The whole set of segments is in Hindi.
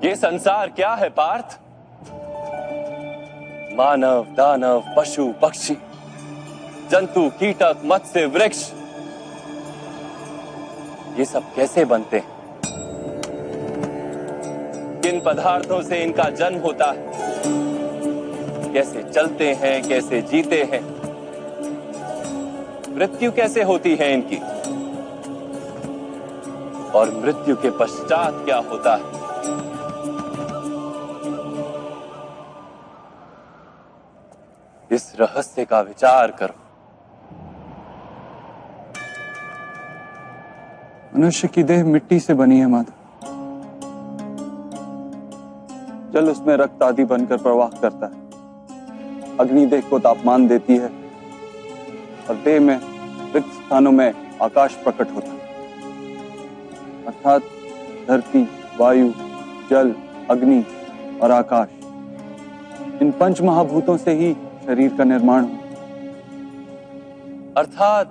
ये संसार क्या है पार्थ? मानव, दानव, पशु, पक्षी, जंतु, कीटक, मत्स्य, वृक्ष, ये सब कैसे बनते हैं? किन पदार्थों से इनका जन्म होता है? कैसे चलते हैं, कैसे जीते हैं? मृत्यु कैसे होती है इनकी? और मृत्यु के पश्चात क्या होता है? इस रहस्य का विचार करो। मनुष्य की देह मिट्टी से बनी है माता। जल उसमें रक्त आदि बनकर प्रवाह करता है। अग्नि देह को तापमान देती है और देह में रिक्त स्थानों में आकाश प्रकट होता है। अर्थात धरती, वायु, जल, अग्नि और आकाश, इन पंच महाभूतों से ही शरीर का निर्माण हो। अर्थात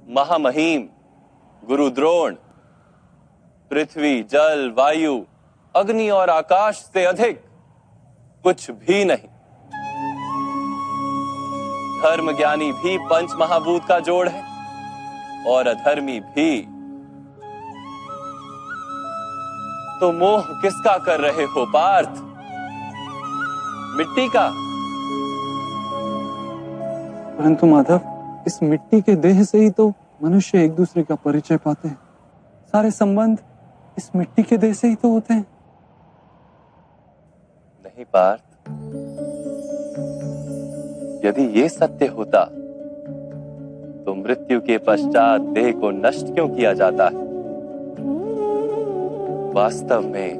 महामहिम गुरु द्रोण पृथ्वी, जल, वायु, अग्नि और आकाश से अधिक कुछ भी नहीं। धर्म ज्ञानी भी पंच महाभूत का जोड़ है और अधर्मी भी। तो मोह किसका कर रहे हो पार्थ? मिट्टी का? परंतु माधव, इस मिट्टी के देह से ही तो मनुष्य एक दूसरे का परिचय पाते हैं। सारे संबंध इस मिट्टी के देह से ही तो होते हैं। नहीं पार्थ, यदि ये सत्य होता तो मृत्यु के पश्चात देह को नष्ट क्यों किया जाता है? वास्तव में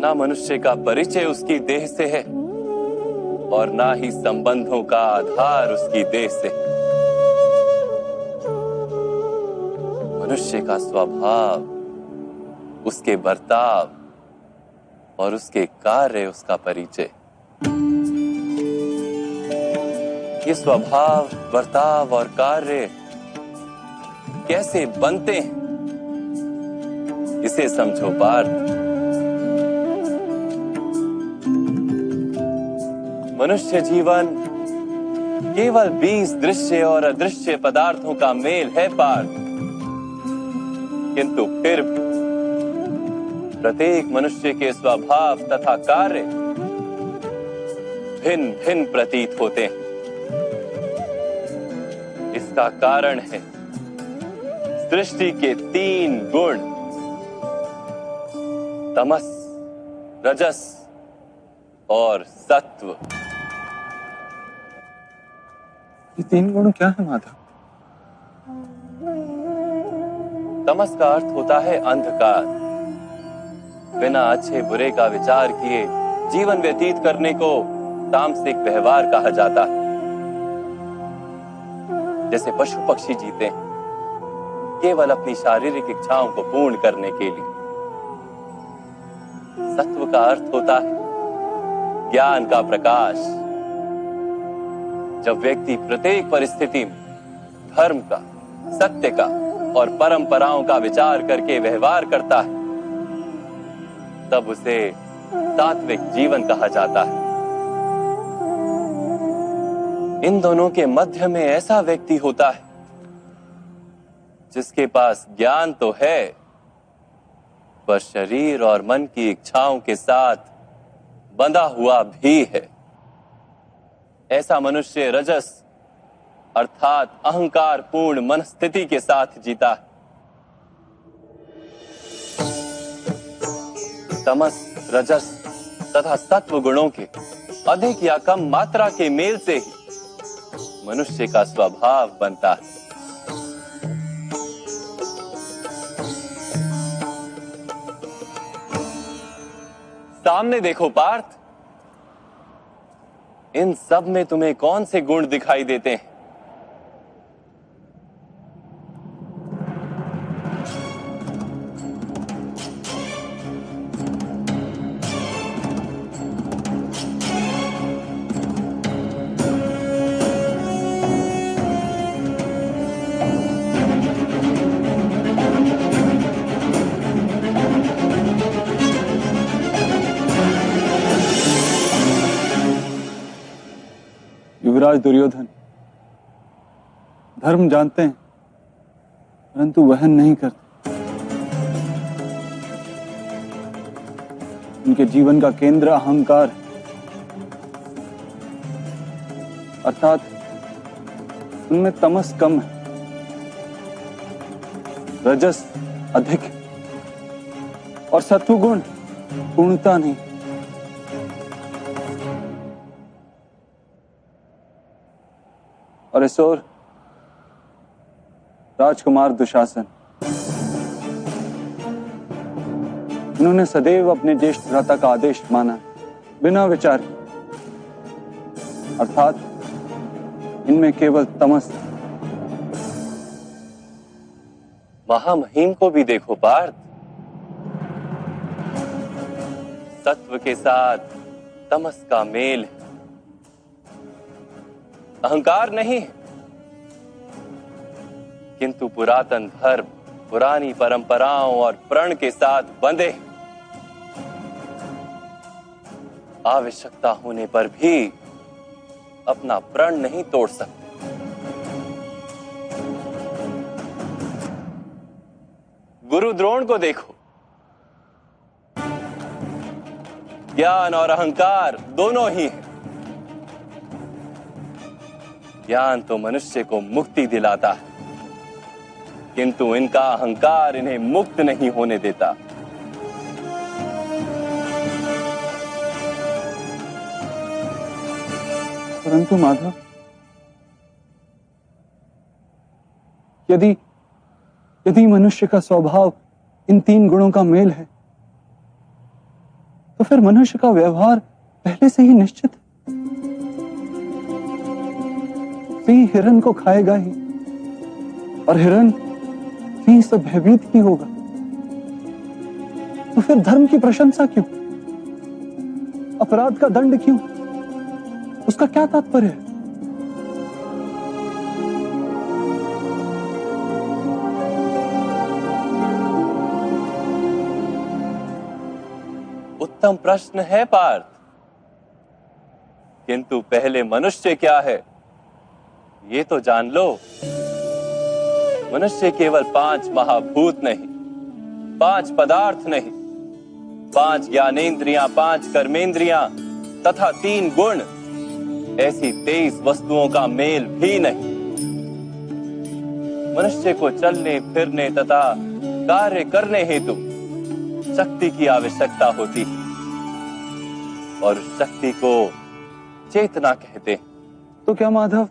ना मनुष्य का परिचय उसकी देह से है और ना ही संबंधों का आधार उसकी देह से। मनुष्य का स्वभाव, उसके बर्ताव और उसके कार्य उसका परिचय। ये स्वभाव, बर्ताव और कार्य कैसे बनते हैं, इसे समझो पार्थ। मनुष्य जीवन केवल 20 दृश्य और अदृश्य पदार्थों का मेल है पार्थ, किंतु फिर प्रत्येक मनुष्य के स्वभाव तथा कार्य भिन्न भिन्न प्रतीत होते हैं। इसका कारण है सृष्टि के 3 गुण, तमस, रजस और सत्व। ये 3 गुण क्या है माधव? तमस का अर्थ होता है अंधकार। बिना अच्छे बुरे का विचार किए जीवन व्यतीत करने को तामसिक व्यवहार कहा जाता है। जैसे पशु पक्षी जीते हैं केवल अपनी शारीरिक इच्छाओं को पूर्ण करने के लिए। सत्व का अर्थ होता है ज्ञान का प्रकाश। जब व्यक्ति प्रत्येक परिस्थिति में धर्म का, सत्य का और परंपराओं का विचार करके व्यवहार करता है, तब उसे सात्विक जीवन कहा जाता है। इन दोनों के मध्य में ऐसा व्यक्ति होता है जिसके पास ज्ञान तो है, पर शरीर और मन की इच्छाओं के साथ बंधा हुआ भी है। ऐसा मनुष्य रजस अर्थात अहंकार पूर्ण मनस्थिति के साथ जीता है। तमस, रजस तथा सत्व गुणों के अधिक या कम मात्रा के मेल से ही मनुष्य का स्वभाव बनता है। सामने देखो पार्थ, इन सब में तुम्हें कौन से गुण दिखाई देते हैं? युवराज दुर्योधन धर्म जानते हैं परंतु वहन नहीं करते। उनके जीवन का केंद्र अहंकार है, अर्थात उनमें तमस कम है, रजस अधिक है और सत्वगुण पूर्णता नहीं। और इस ओर राजकुमार दुशासन, उन्होंने सदैव अपने ज्येष्ठ भ्राता का आदेश माना बिना विचार के, अर्थात इनमें केवल तमस। महामहिम को भी देखो पार्थ, सत्व के साथ तमस का मेल है, अहंकार नहीं है, किंतु पुरातन धर्म, पुरानी परंपराओं और प्रण के साथ बंधे, आवश्यकता होने पर भी अपना प्रण नहीं तोड़ सकते। गुरु द्रोण को देखो, ज्ञान और अहंकार दोनों ही हैं। ज्ञान तो मनुष्य को मुक्ति दिलाता है, किंतु इनका अहंकार इन्हें मुक्त नहीं होने देता। परंतु माधव, यदि मनुष्य का स्वभाव इन तीन गुणों का मेल है, तो फिर मनुष्य का व्यवहार पहले से ही निश्चित है। सिंह हिरण को खाएगा ही और हिरण सिंह से भयभीत ही होगा। तो फिर धर्म की प्रशंसा क्यों? अपराध का दंड क्यों? उसका क्या तात्पर्य है? उत्तम प्रश्न है पार्थ, किंतु पहले मनुष्य क्या है ये तो जान लो। मनुष्य केवल 5 महाभूत नहीं, 5 पदार्थ नहीं, 5 ज्ञानेंद्रियां, 5 कर्मेंद्रियां तथा 3 गुण, ऐसी 23 वस्तुओं का मेल भी नहीं। मनुष्य को चलने फिरने तथा कार्य करने हेतु शक्ति की आवश्यकता होती है और उस शक्ति को चेतना कहते हैं। तो क्या माधव,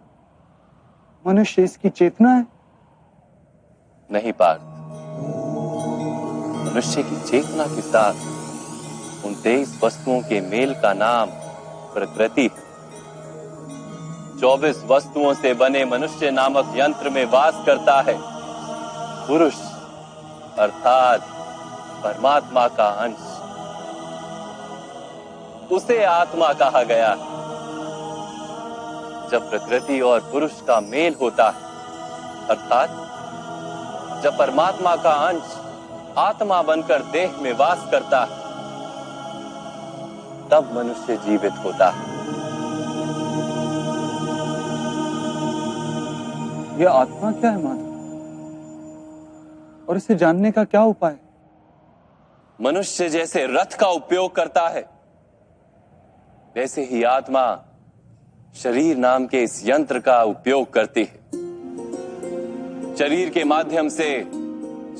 मनुष्य इसकी चेतना है? नहीं पार्थ, मनुष्य की चेतना के साथ उन 23 वस्तुओं के मेल का नाम प्रकृति है। 24 वस्तुओं से बने मनुष्य नामक यंत्र में वास करता है पुरुष, अर्थात परमात्मा का अंश। उसे आत्मा कहा गया। जब प्रकृति और पुरुष का मेल होता है, अर्थात जब परमात्मा का अंश आत्मा बनकर देह में वास करता है, तब मनुष्य जीवित होता है। यह आत्मा क्या है माधव, और इसे जानने का क्या उपाय? मनुष्य जैसे रथ का उपयोग करता है, वैसे ही आत्मा शरीर नाम के इस यंत्र का उपयोग करती है। शरीर के माध्यम से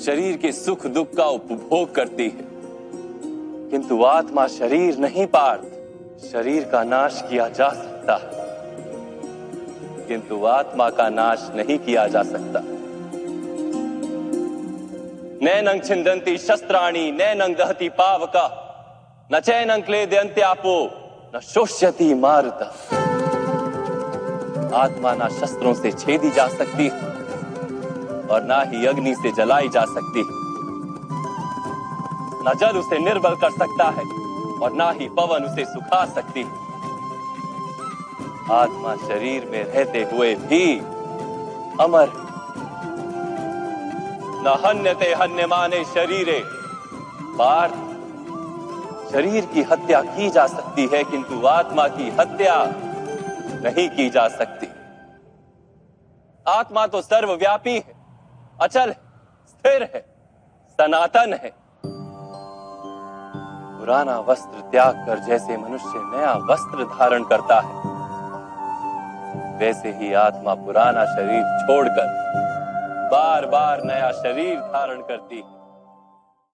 शरीर के सुख दुख का उपभोग करती है, किंतु आत्मा शरीर नहीं पार्थ। शरीर का नाश किया जा सकता है, किंतु आत्मा का नाश नहीं किया जा सकता। नैनं छिन्दन्ति शस्त्राणि नैनं दहति पावका न चैनं क्लेदयन्त्यापो न शोष्यति मारुता। आत्मा ना शस्त्रों से छेदी जा सकती है और ना ही अग्नि से जलाई जा सकती है। ना जल उसे निर्बल कर सकता है और ना ही पवन उसे सुखा सकती है। आत्मा शरीर में रहते हुए भी अमर है। न हन्यते हन्यमाने शरीरे। पार्थ, शरीर की हत्या की जा सकती है, किंतु आत्मा की हत्या नहीं की जा सकती। आत्मा तो सर्वव्यापी है, अचल है, स्थिर है, सनातन है। पुराना वस्त्र त्याग कर जैसे मनुष्य नया वस्त्र धारण करता है, वैसे ही आत्मा पुराना शरीर छोड़कर बार बार नया शरीर धारण करती है।